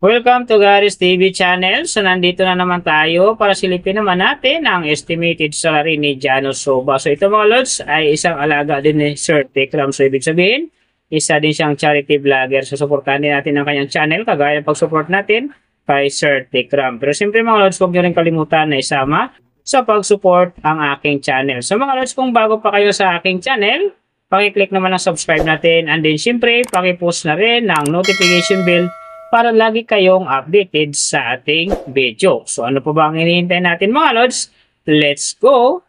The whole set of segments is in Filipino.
Welcome to Gary's TV channel. So nandito na naman tayo para silipin naman natin ang estimated salary ni Janos Soba. So ito mga lods ay isang alaga din ni Sir Tekram. So ibig sabihin, isa din siyang charity vlogger. So supportahan din natin ang kanyang channel kagaya ng pag-support natin kay Sir Tekram. Pero siyempre mga lods, huwag nyo rin kalimutan na isama sa pag-support ang aking channel. So mga lods, kung bago pa kayo sa aking channel, pakiclick naman ang subscribe natin. And then siyempre, pakipost na rin ng notification bell para lagi kayong updated sa ating video. So ano po ba ang hinihintay natin mga lods? Let's go!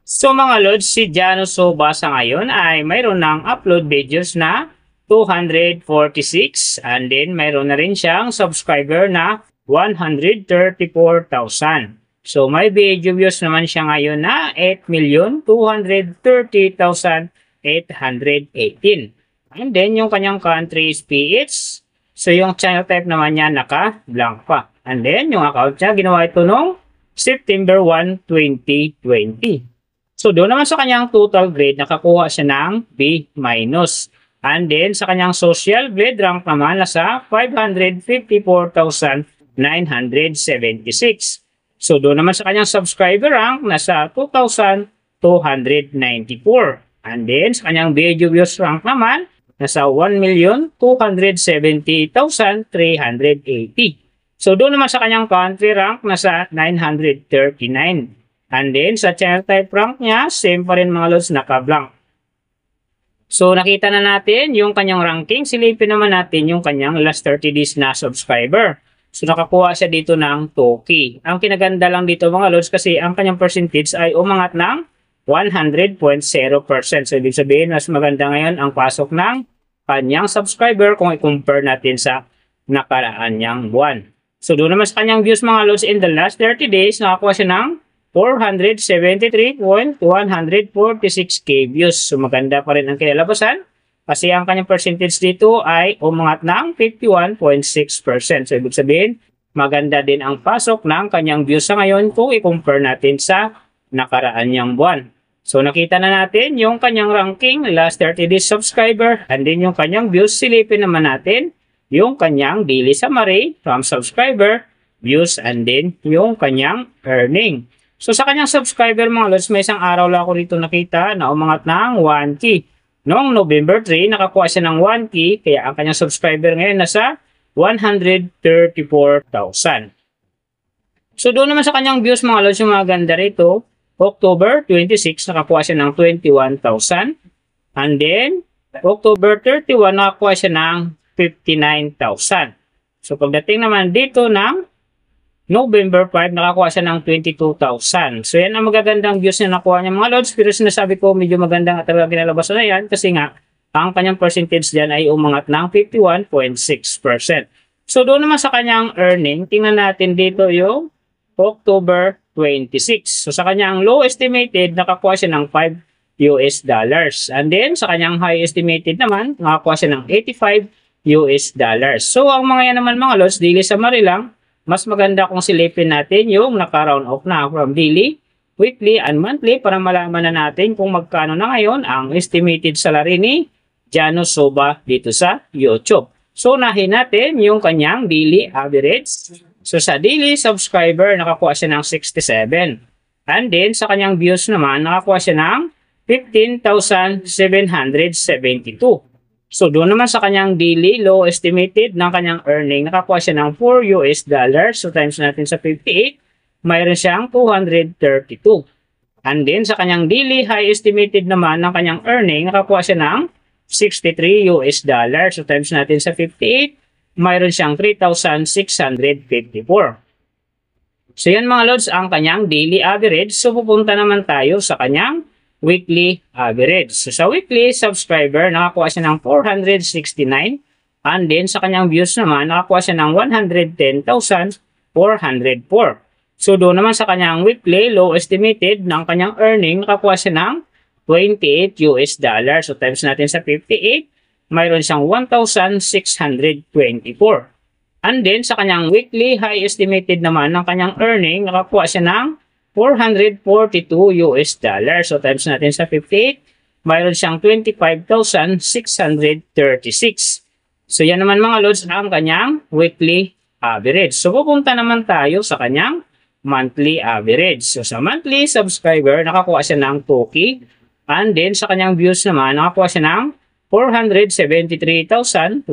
So mga lods, si Janos Soba sa ngayon ay mayroon ng upload videos na 246 and then mayroon na rin siyang subscriber na 134,000. So, may video views naman siya ngayon na 8,230,818. And then, yung kanyang country is PH. So, yung channel type naman niya naka-blank pa. And then, yung account niya, ginawa ito noong September 1, 2020. So, doon naman sa kanyang total grade, nakakuha siya ng B-. And then, sa kanyang social grade rank naman, nasa 554,976. So, doon naman sa kanyang subscriber rank, nasa 2,294. And then, sa kanyang video views rank naman, nasa 1,270,380. So, doon naman sa kanyang country rank, nasa 939. And then, sa channel type rank niya, same pa rin mga lods, naka-blank. So, nakita na natin yung kanyang ranking. Silipin naman natin yung kanyang last 30 days na subscriber. So, nakakuha siya dito ng 2K. Ang kinaganda lang dito mga lods kasi ang kanyang percentage ay umangat ng 100.0%. So, ibig sabihin, mas maganda ngayon ang pasok ng kanyang subscriber kung i-compare natin sa nakaraan niyang buwan. So, doon naman sa kanyang views mga lods in the last 30 days, nakakuha siya ng 473.146k views. So, maganda pa rin ang kinalabasan. Kasi ang kanyang percentage dito ay umangat ng 51.6%. So, ibig sabihin, maganda din ang pasok ng kanyang views sa ngayon kung i-compare natin sa nakaraan niyang buwan. So, nakita na natin yung kanyang ranking, last 30 days subscriber, and then yung kanyang views. Silipin naman natin yung kanyang daily summary from subscriber, views, and then yung kanyang earning. So, sa kanyang subscriber mga lods, may isang araw lang ako dito nakita na umangat ng 1K. Noong November 3, nakakuha siya ng 1K, kaya ang kanyang subscriber ngayon nasa 134,000. So, doon naman sa kanyang views mga lods, yung mga ganda rito, October 26, nakakuha siya ng 21,000. And then, October 31, nakakuha siya ng 59,000. So, pagdating naman dito ng November 5, nakakuha siya ng 22,000. So, yan ang magagandang views na nakuha niya mga lods. Pero sinasabi ko, medyo magandang at talaga kinalabasan na yan kasi nga, ang kanyang percentage dyan ay umangat ng 51.6%. So, doon naman sa kanyang earning, tingnan natin dito yung October 26. So, sa kanyang low estimated, nakakuha siya ng $5. And then, sa kanyang high estimated naman, nakakuha siya ng $85. So, ang mga yan naman mga lods, daily summary lang, mas maganda kung silipin natin yung naka-round off na from daily, weekly, and monthly para malaman na natin kung magkano na ngayon ang estimated salary ni Janos Soba dito sa YouTube. So, unahin natin yung kanyang daily average. So, sa daily subscriber, nakakuha siya ng 67. And then, sa kanyang views naman, nakakuha siya ng 15,772. So, doon naman sa kanyang daily low estimated ng kanyang earning, nakakuha siya ng $4. So, times natin sa 58, mayroon siyang 232. And then, sa kanyang daily high estimated naman ng kanyang earning, nakakuha siya ng $63. So, times natin sa 58, mayroon siyang 3,654. So, yan mga lods, ang kanyang daily average. So, pupunta naman tayo sa kanyang weekly average. So, sa weekly subscriber, nakakuha siya ng 469. And then, sa kanyang views naman, nakakuha siya ng 110,404. So, doon naman sa kanyang weekly low estimated ng kanyang earning, nakakuha siya ng $28. So, times natin sa 58, mayroon siyang 1,624. And then, sa kanyang weekly high estimated naman ng kanyang earning, nakakuha siya ng 442 US dollars. So times natin sa 58, mayroon siyang 25,636. So yan naman mga lods ang kanyang weekly average. So pupunta naman tayo sa kanyang monthly average. So sa monthly subscriber, nakakuha siya ng 2K. And then sa kanyang views naman, nakakuha siya ng 473,146.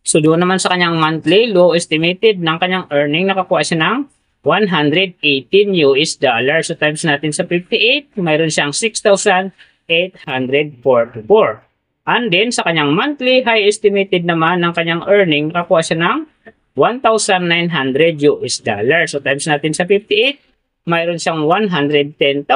So doon naman sa kanyang monthly, low estimated ng kanyang earning, nakakuha siya ng 118 US dollars. So times natin sa 58, mayroon siyang 6,844. And then sa kanyang monthly, high estimated naman ng kanyang earning, nakakuha siya ng 1,900 US dollars. So times natin sa 58, mayroon siyang 110,200.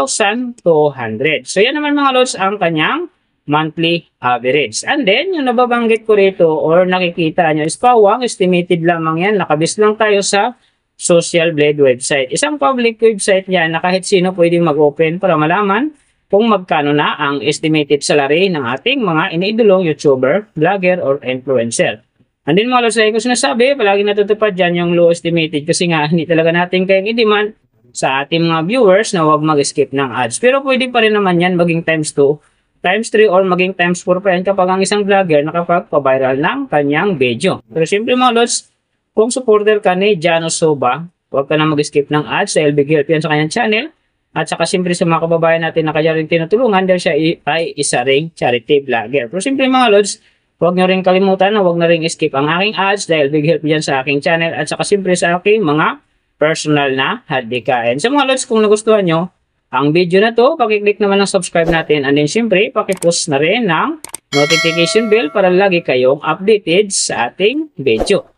So yan naman mga lods ang kanyang monthly average. And then, yung nababanggit ko rito or nakikita nyo is pawang estimated lamang yan. Nakabis lang tayo sa Social Blade website. Isang public website yan na kahit sino pwedeng mag-open para malaman kung magkano na ang estimated salary ng ating mga iniidolong YouTuber, vlogger, or influencer. And then mga lods, like ko sinasabi, palagi natutupad dyan yung low estimated kasi nga hindi talaga natin kayang i-demand sa ating mga viewers na huwag mag-skip ng ads. Pero pwede pa rin naman yan maging times 2, times 3, or maging times 4 pa yan kapag ang isang vlogger nakapagpa-viral ng kanyang video. Pero siyempre mga lods, kung supporter ka ni Jano Soba, huwag ka na mag-skip ng ads dahil big help yan sa kanyang channel. At saka siyempre sa mga kababayan natin na kaya rin tinutulungan dahil siya ay isa ring charity vlogger. Pero siyempre mga lods, huwag nyo rin kalimutan na huwag na rin skip ang aking ads dahil big help yan sa aking channel at saka siyempre sa aking mga personal na hadikain. So mga lods, kung nagustuhan nyo ang video na to, pakiclick naman ng subscribe natin and then siyempre pakipost na rin ng notification bell para lagi kayong updated sa ating video.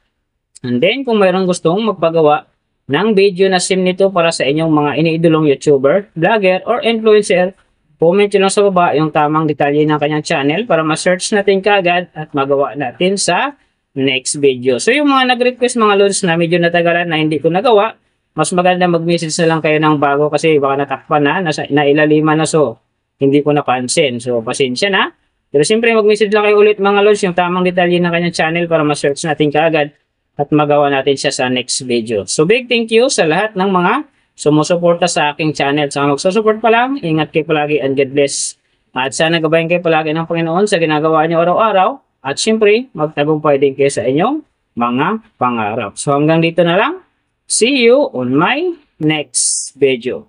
And then kung mayroong gustong magpagawa ng video na sim nito para sa inyong mga iniidolong YouTuber, vlogger, or influencer, comment nyo lang sa baba yung tamang detalye ng kanyang channel para ma-search natin kaagad at magawa natin sa next video. So yung mga nag-request mga lods na medyo natagalan na hindi ko nagawa, mas maganda mag-message na lang kayo ng bago kasi baka natakpan na, nailaliman na so hindi ko napansin. So pasensya na. Pero siyempre mag-message lang kayo ulit mga lods yung tamang detalye ng kanyang channel para ma-search natin kaagad at magawa natin siya sa next video. So big thank you sa lahat ng mga sumusuporta sa aking channel. Sa magsusupport pa lang, ingat kayo palagi and God bless. At sana gabayan kayo palagi ng Panginoon sa ginagawa niyo araw-araw. At siyempre, magtagumpay din kayo sa inyong mga pangarap. So hanggang dito na lang. See you on my next video.